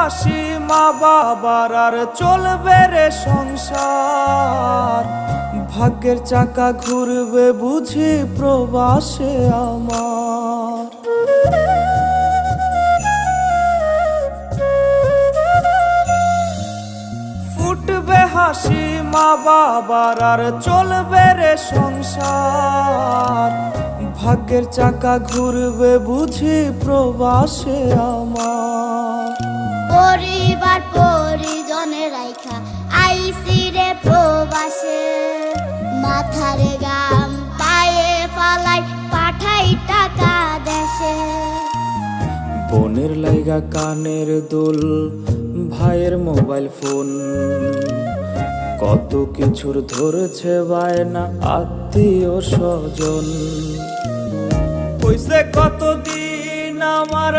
হাসি মা বাবার আর চলবে রে সংসার। ভাগ্যের চাকা ঘুরবে বুঝি প্রবাসে আমার। ফুটবে হাসি মা বাবার আর চলবে রে সংসার। ভাগ্যের চাকা ঘুরবে বুঝি প্রবাসে আমার। পরিবার পরিজনের রাইখা আইসি রে প্রবাসে, মাথারে গাম পায়ে ফালাই পাঠাই টাকা দেশে। বোনের লাইগা কানের দুল, ভাইয়ের মোবাইল ফোন, কত কিছুর ধরেছে বায়না আত্মীয় স্বজন। হইছে কতদিন আমার